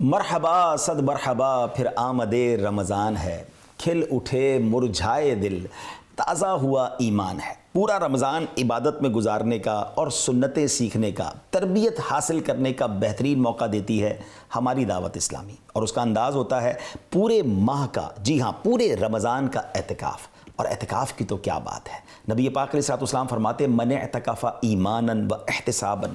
مرحبا صد مرحبا پھر آمد رمضان ہے، کھل اٹھے مرجھائے دل، تازہ ہوا ایمان ہے۔ پورا رمضان عبادت میں گزارنے کا اور سنتیں سیکھنے کا، تربیت حاصل کرنے کا بہترین موقع دیتی ہے ہماری دعوت اسلامی، اور اس کا انداز ہوتا ہے پورے ماہ کا، جی ہاں پورے رمضان کا اعتکاف۔ اور اعتکاف کی تو کیا بات ہے، نبی پاک علیہ الصلوۃ والسلام فرماتے من اعتکف ایمانا و احتسابا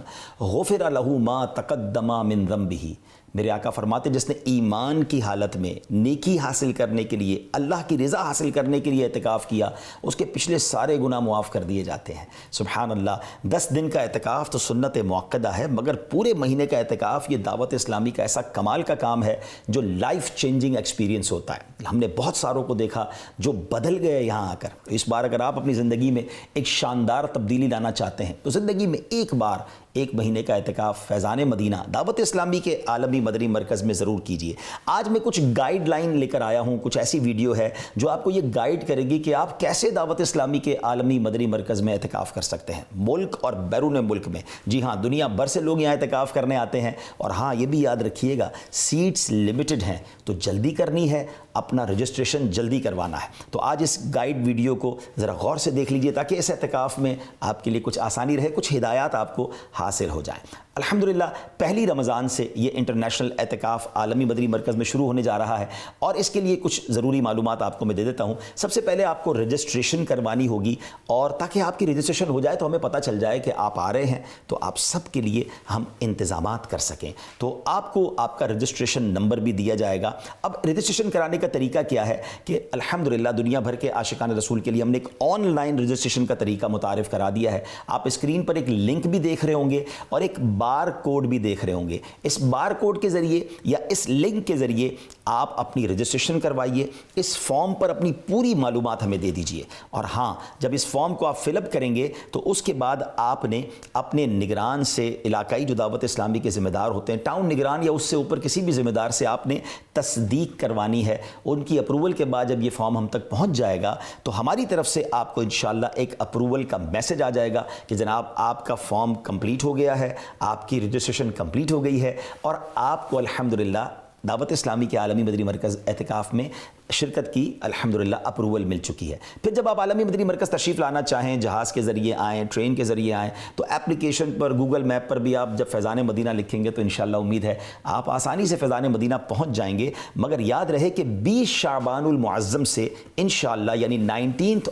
غفر له ما تقدم من ذنبہ۔ میرے آقا فرماتے جس نے ایمان کی حالت میں نیکی حاصل کرنے کے لیے، اللہ کی رضا حاصل کرنے کے لیے اعتکاف کیا، اس کے پچھلے سارے گناہ معاف کر دیے جاتے ہیں۔ سبحان اللہ، 10 دن کا اعتکاف تو سنت موقدہ ہے، مگر پورے مہینے کا اعتکاف یہ دعوت اسلامی کا ایسا کمال کا کام ہے جو لائف چینجنگ ایکسپیرینس ہوتا ہے۔ ہم نے بہت ساروں کو دیکھا جو بدل گئے یہاں آ کر۔ اس بار اگر آپ اپنی زندگی میں ایک شاندار تبدیلی لانا چاہتے ہیں تو زندگی میں ایک بار 1 مہینے کا اعتکاف فیضان مدینہ دعوت اسلامی کے عالمی مدنی مرکز میں ضرور کیجیے۔ آج میں کچھ گائیڈ لائن لے کر آیا ہوں، کچھ ایسی ویڈیو ہے جو آپ کو یہ گائیڈ کرے گی کہ آپ کیسے دعوت اسلامی کے عالمی مدنی مرکز میں اعتکاف کر سکتے ہیں، ملک اور بیرون ملک میں۔ جی ہاں، دنیا بھر سے لوگ یہاں اعتکاف کرنے آتے ہیں، اور ہاں یہ بھی یاد رکھیے گا سیٹس لمیٹڈ ہیں، تو جلدی کرنی ہے، اپنا رجسٹریشن جلدی کروانا ہے۔ تو آج اس گائیڈ ویڈیو کو ذرا غور سے دیکھ لیجئے تاکہ اس اعتکاف میں آپ کے لیے کچھ آسانی رہے، کچھ ہدایات آپ کو حاصل ہو جائیں۔ الحمدللہ پہلی رمضان سے یہ انٹرنیشنل اعتکاف عالمی مدنی مرکز میں شروع ہونے جا رہا ہے، اور اس کے لیے کچھ ضروری معلومات آپ کو میں دے دیتا ہوں۔ سب سے پہلے آپ کو رجسٹریشن کروانی ہوگی، اور تاکہ آپ کی رجسٹریشن ہو جائے تو ہمیں پتہ چل جائے کہ آپ آ رہے ہیں، تو آپ سب کے لیے ہم انتظامات کر سکیں۔ تو آپ کو آپ کا رجسٹریشن نمبر بھی دیا جائے گا۔ اب رجسٹریشن کرانے کا طریقہ کیا ہے کہ الحمدللہ دنیا بھر کے عاشقان رسول کے لیے ہم نے ایک آن لائن رجسٹریشن کا طریقہ متعارف کرا دیا ہے۔ آپ اسکرین پر ایک لنک بھی دیکھ رہے ہوں گے اور ایک بار کوڈ بھی دیکھ رہے ہوں گے۔ اس بار کوڈ کے ذریعے یا اس لنک کے ذریعے آپ اپنی رجسٹریشن کروائیے، اس فارم پر اپنی پوری معلومات ہمیں دے دیجئے، اور ہاں جب اس فارم کو آپ فل اپ کریں گے تو اس کے بعد آپ نے اپنے نگران سے، علاقائی جو دعوت اسلامی کے ذمہ دار ہوتے ہیں، ٹاؤن نگران یا اس سے اوپر کسی بھی ذمہ دار سے آپ نے تصدیق کروانی ہے۔ ان کی اپروول کے بعد جب یہ فارم ہم تک پہنچ جائے گا تو ہماری طرف سے آپ کو انشاءاللہ ایک اپروول کا میسج آ جائے گا کہ جناب آپ کا فارم کمپلیٹ ہو گیا ہے، آپ کی رجسٹریشن کمپلیٹ ہو گئی ہے، اور آپ کو الحمدللہ دعوت اسلامی کے عالمی مدنی مرکز اعتکاف میں شرکت کی الحمدللہ اپروول مل چکی ہے۔ پھر جب آپ عالمی مدنی مرکز تشریف لانا چاہیں، جہاز کے ذریعے آئیں، ٹرین کے ذریعے آئیں، تو اپلیکیشن پر، گوگل میپ پر بھی آپ جب فیضان مدینہ لکھیں گے تو انشاءاللہ امید ہے آپ آسانی سے فیضان مدینہ پہنچ جائیں گے۔ مگر یاد رہے کہ 20 شعبان المعظم سے انشاءاللہ یعنی 19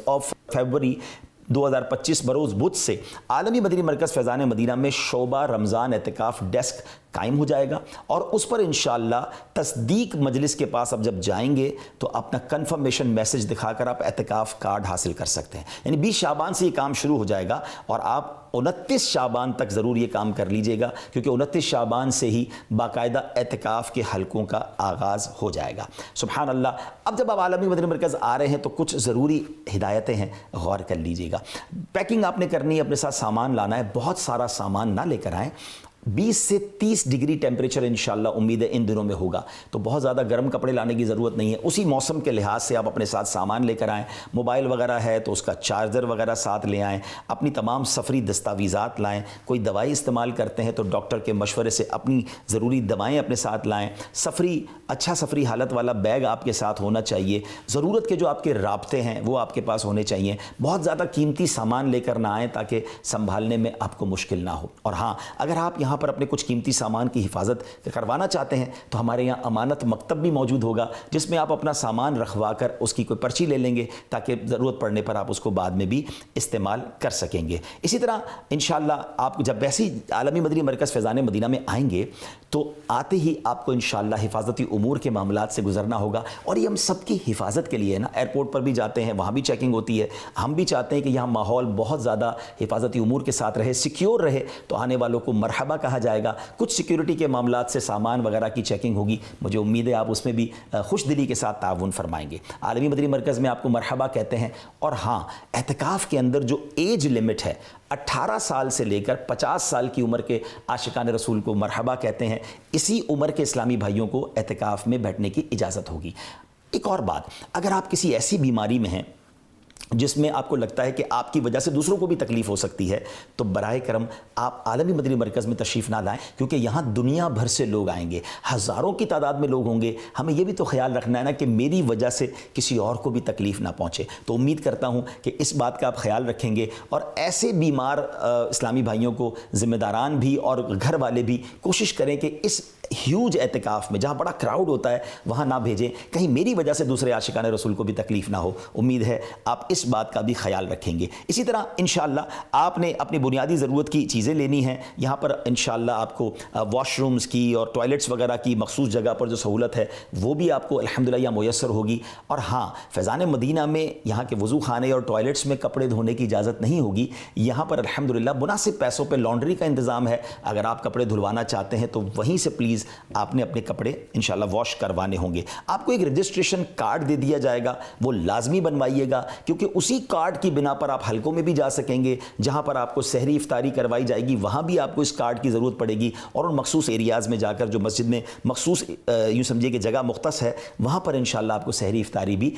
فروری 2025 بروز بدھ سے عالمی مدنی مرکز فیضان مدینہ میں شعبہ رمضان اعتکاف ڈیسک قائم ہو جائے گا، اور اس پر انشاءاللہ تصدیق مجلس کے پاس اب جب جائیں گے تو اپنا کنفرمیشن میسج دکھا کر آپ اعتکاف کارڈ حاصل کر سکتے ہیں۔ یعنی 20 شعبان سے یہ کام شروع ہو جائے گا، اور آپ 29 شعبان تک ضرور یہ کام کر لیجئے گا، کیونکہ 29 شعبان سے ہی باقاعدہ اعتکاف کے حلقوں کا آغاز ہو جائے گا۔ سبحان اللہ۔ اب جب آپ عالمی مدنی مرکز آ رہے ہیں تو کچھ ضروری ہدایتیں ہیں، غور کر لیجئے گا۔ پیکنگ آپ نے کرنی ہے، اپنے ساتھ سامان لانا ہے، بہت سارا سامان نہ لے کر آئیں۔ 20 سے 30 ڈگری ٹیمپریچر انشاءاللہ امید ہے ان دنوں میں ہوگا، تو بہت زیادہ گرم کپڑے لانے کی ضرورت نہیں ہے۔ اسی موسم کے لحاظ سے آپ اپنے ساتھ سامان لے کر آئیں۔ موبائل وغیرہ ہے تو اس کا چارجر وغیرہ ساتھ لے آئیں، اپنی تمام سفری دستاویزات لائیں، کوئی دوائی استعمال کرتے ہیں تو ڈاکٹر کے مشورے سے اپنی ضروری دوائیں اپنے ساتھ لائیں۔ اچھا سفری حالت والا بیگ آپ کے ساتھ ہونا چاہیے۔ ضرورت کے جو آپ کے رابطے ہیں وہ آپ کے پاس ہونے چاہیے۔ بہت زیادہ قیمتی سامان لے کر نہ آئیں تاکہ سنبھالنے میں آپ کو مشکل نہ ہو۔ اور ہاں، اگر آپ یہاں پر اپنے کچھ قیمتی سامان کی حفاظت کروانا چاہتے ہیں تو ہمارے یہاں امانت مکتب بھی موجود ہوگا، جس میں آپ اپنا سامان رکھوا کر اس کی کوئی پرچی لے لیں گے تاکہ ضرورت پڑنے پر آپ اس کو بعد میں بھی استعمال کر سکیں گے۔ اسی طرح انشاءاللہ آپ جب ویسی عالمی مدنی مرکز فیضان مدینہ میں آئیں گے تو آتے ہی آپ کو انشاءاللہ حفاظتی امور کے معاملات سے گزرنا ہوگا، اور یہ ہم سب کی حفاظت کے لیے نا، ایئرپورٹ پر بھی جاتے ہیں وہاں بھی چیکنگ ہوتی ہے، ہم بھی چاہتے ہیں کہ یہاں ماحول بہت زیادہ حفاظتی امور کے ساتھ رہے، سیکیور رہے، تو آنے والوں کو مرحبا کہا جائے گا۔ کچھ سیکیورٹی کے معاملات سے سامان وغیرہ کی چیکنگ ہوگی، مجھے امید ہے آپ اس میں بھی خوش دلی کے ساتھ تعاون فرمائیں گے۔ عالمی مدنی مرکز میں آپ کو مرحبا کہتے ہیں۔ اور ہاں، اعتکاف کے اندر جو ایج لمٹ ہے، 18 سال سے لے کر 50 سال کی عمر کے عاشقان رسول کو مرحبا کہتے ہیں۔ اسی عمر کے اسلامی بھائیوں کو اعتکاف میں بیٹھنے کی اجازت ہوگی۔ ایک اور بات، اگر آپ کسی ایسی بیماری میں ہیں جس میں آپ کو لگتا ہے کہ آپ کی وجہ سے دوسروں کو بھی تکلیف ہو سکتی ہے، تو براہ کرم آپ عالمی مدنی مرکز میں تشریف نہ لائیں، کیونکہ یہاں دنیا بھر سے لوگ آئیں گے، ہزاروں کی تعداد میں لوگ ہوں گے۔ ہمیں یہ بھی تو خیال رکھنا ہے نا کہ میری وجہ سے کسی اور کو بھی تکلیف نہ پہنچے۔ تو امید کرتا ہوں کہ اس بات کا آپ خیال رکھیں گے، اور ایسے بیمار اسلامی بھائیوں کو ذمہ داران بھی اور گھر والے بھی کوشش کریں کہ اس ہیوج اعتکاف میں جہاں بڑا کراؤڈ ہوتا ہے وہاں نہ بھیجیں، کہیں میری وجہ سے دوسرے عاشقان رسول کو بھی تکلیف نہ ہو۔ امید ہے آپ اس بات کا بھی خیال رکھیں گے۔ اسی طرح انشاءاللہ آپ نے اپنی بنیادی ضرورت کی چیزیں لینی ہیں، یہاں پر انشاءاللہ آپ کو واش رومز کی اور ٹوائلٹس وغیرہ کی مخصوص جگہ پر جو سہولت ہے وہ بھی آپ کو الحمدللہ یہاں میسر ہوگی۔ اور ہاں، فیضان مدینہ میں یہاں کے وضو خانے اور ٹوائلٹس میں کپڑے دھونے کی اجازت نہیں ہوگی، یہاں پر الحمدللہ مناسب پیسوں پہ لانڈری کا انتظام ہے۔ اگر آپ کپڑے دھلوانا چاہتے ہیں تو وہیں سے پلیز آپ نے اپنے کپڑے انشاءاللہ واش کروانے ہوں گے۔ آپ کو ایک رجسٹریشن کارڈ دے دیا جائے گا، وہ لازمی بنوائیے گا، کیونکہ اسی کارڈ کی بنا پر آپ حلقوں میں بھی جا سکیں گے، جہاں پر آپ کو سحری افطاری کروائی جائے گی وہاں بھی آپ کو اس کارڈ کی ضرورت پڑے گی، اور ان مخصوص ایریاز میں جا کر جو مسجد میں مخصوص یوں سمجھیے کہ جگہ مختص ہے وہاں پر انشاءاللہ آپ کو سحری افطاری بھی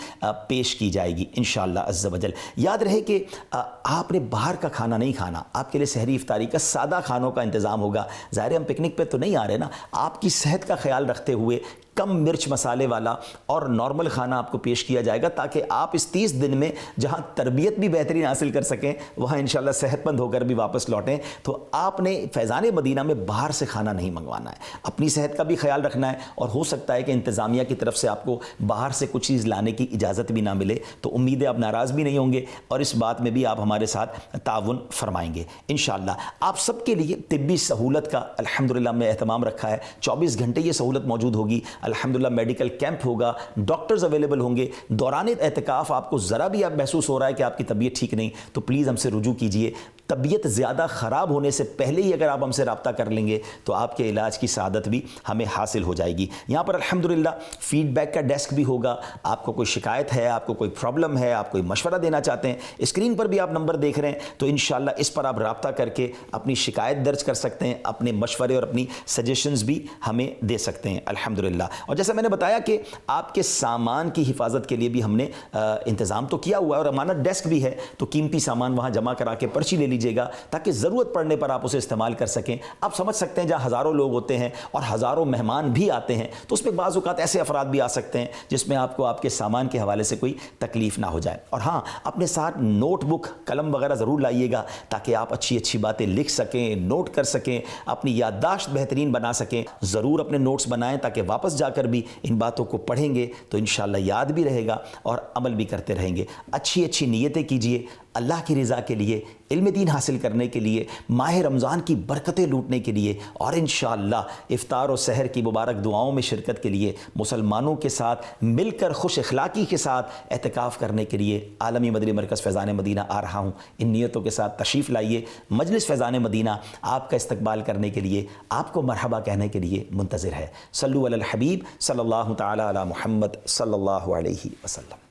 پیش کی جائے گی انشاءاللہ عز و جل۔ یاد رہے کہ آپ نے باہر کا کھانا نہیں کھانا، آپ کے لیے سحری افطاری کا سادہ کھانوں کا انتظام ہوگا۔ ظاہر ہے ہم پکنک پہ تو نہیں آ رہے نا، آپ کی صحت کا خیال رکھتے ہوئے کم مرچ مسالے والا اور نارمل کھانا آپ کو پیش کیا جائے گا، تاکہ آپ اس 30 دن میں جہاں تربیت بھی بہترین حاصل کر سکیں وہاں انشاءاللہ صحت مند ہو کر بھی واپس لوٹیں۔ تو آپ نے فیضان مدینہ میں باہر سے کھانا نہیں منگوانا ہے، اپنی صحت کا بھی خیال رکھنا ہے، اور ہو سکتا ہے کہ انتظامیہ کی طرف سے آپ کو باہر سے کچھ چیز لانے کی اجازت بھی نہ ملے، تو امید ہے آپ ناراض بھی نہیں ہوں گے، اور اس بات میں بھی آپ ہمارے ساتھ تعاون فرمائیں گے انشاءاللہ۔ آپ سب کے لیے طبی سہولت کا الحمدللہ ہم نے اہتمام رکھا ہے، 24 گھنٹے یہ سہولت موجود ہوگی الحمدللہ۔ میڈیکل کیمپ ہوگا، ڈاکٹرز اویلیبل ہوں گے۔ دوران اعتکاف آپ کو ذرا بھی محسوس ہو رہا ہے کہ آپ کی طبیعت ٹھیک نہیں، تو پلیز ہم سے رجوع کیجئے۔ طبیعت زیادہ خراب ہونے سے پہلے ہی اگر آپ ہم سے رابطہ کر لیں گے تو آپ کے علاج کی سعادت بھی ہمیں حاصل ہو جائے گی۔ یہاں پر الحمدللہ فیڈ بیک کا ڈیسک بھی ہوگا، آپ کو کوئی شکایت ہے، آپ کو کوئی پرابلم ہے، آپ کوئی مشورہ دینا چاہتے ہیں، اسکرین پر بھی آپ نمبر دیکھ رہے ہیں، تو انشاءاللہ اس پر آپ رابطہ کر کے اپنی شکایت درج کر سکتے ہیں، اپنے مشورے اور اپنی سجیشنز بھی ہمیں دے سکتے ہیں الحمدللہ۔ اور جیسا میں نے بتایا کہ آپ کے سامان کی حفاظت کے لیے بھی ہم نے انتظام تو کیا ہوا ہے، اور امانت ڈیسک بھی ہے، تو قیمتی سامان وہاں جمع کرا کے پرچی لے لیجئے گا تاکہ ضرورت پڑنے پر آپ اسے استعمال کر سکیں۔ آپ سمجھ سکتے ہیں جہاں ہزاروں لوگ ہوتے ہیں اور ہزاروں مہمان بھی آتے ہیں، تو اس میں بعض اوقات ایسے افراد بھی آ سکتے ہیں جس میں آپ کو آپ کے سامان کے حوالے سے کوئی تکلیف نہ ہو جائے۔ اور ہاں، اپنے ساتھ نوٹ بک قلم وغیرہ ضرور لائیے گا تاکہ آپ اچھی اچھی باتیں لکھ سکیں، نوٹ کر سکیں، اپنی یادداشت بہترین بنا سکیں۔ ضرور اپنے نوٹس بنائیں تاکہ واپس جا کر بھی ان باتوں کو پڑھیں گے تو انشاءاللہ یاد بھی رہے گا اور عمل بھی کرتے رہیں گے۔ اچھی اچھی نیتیں کیجئے اللہ کی رضا کے لیے، علم دین حاصل کرنے کے لیے، ماہ رمضان کی برکتیں لوٹنے کے لیے، اور انشاءاللہ افطار و سحر کی مبارک دعاؤں میں شرکت کے لیے، مسلمانوں کے ساتھ مل کر خوش اخلاقی کے ساتھ اعتکاف کرنے کے لیے عالمی مدنی مرکز فیضان مدینہ آ رہا ہوں۔ ان نیتوں کے ساتھ تشریف لائیے، مجلس فیضان مدینہ آپ کا استقبال کرنے کے لیے، آپ کو مرحبا کہنے کے لیے منتظر ہے۔ صلو علی الحبیب صلی اللہ تعالی علی محمد صلی اللہ علیہ وسلم۔